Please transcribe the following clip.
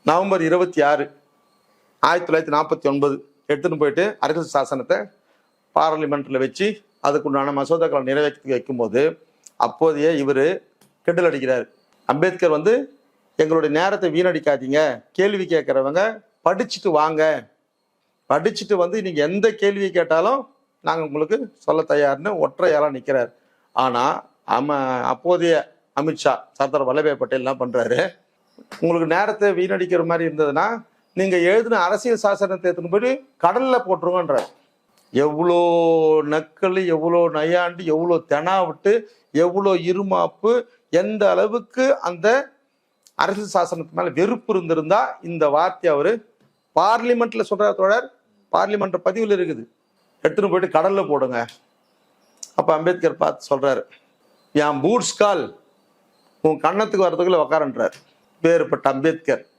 November 26, 1949 எடுத்துன்னு போயிட்டு அரசியல் சாசனத்தை பார்லிமெண்ட்டில் வச்சு அதுக்குண்டான மசோதாக்களை நிறைவேற்றி வைக்கும்போது அப்போதைய இவர் கெண்டல் அடிக்கிறார். அம்பேத்கர் வந்து எங்களுடைய நேரத்தை வீணடிக்காதீங்க, கேள்வி கேட்குறவங்க படிச்சுட்டு வாங்க, படிச்சுட்டு வந்து நீங்கள் எந்த கேள்வி கேட்டாலும் நாங்கள் உங்களுக்கு சொல்ல தயார்னு ஒற்றையாலாம் நிற்கிறார். ஆனால் அப்போதைய அமித்ஷா சர்தார் வல்லபாய் பட்டேல் என்ன பண்ணுறாரு, உங்களுக்கு நேரத்தை வீணடிக்கிற மாதிரி இருந்ததுன்னா நீங்கள் எழுதின அரசியல் சாசனத்தை எடுத்துன்னு போய் கடலில் போட்டுருங்கன்றார். எவ்வளோ நக்கல், எவ்வளோ நையாண்டு, எவ்வளோ தெனா விட்டு, எவ்வளோ இருமாப்பு, எந்த அளவுக்கு அந்த அரசியல் சாசனத்து மேலே வெறுப்பு இருந்திருந்தா இந்த வார்த்தை அவர் பார்லிமெண்ட்டில் சொல்கிறார். தோழர், பார்லிமெண்ட் பதிவில் இருக்குது, எடுத்துன்னு போயிட்டு கடலில் போடுங்க. அப்போ அம்பேத்கர் பார்த்து சொல்கிறார், என் பூட்ஸ் கால் உன் கன்னத்துக்கு வர்றதுக்குள்ள உக்காரன்றார். வேறுபட்ட அம்பேத்கர்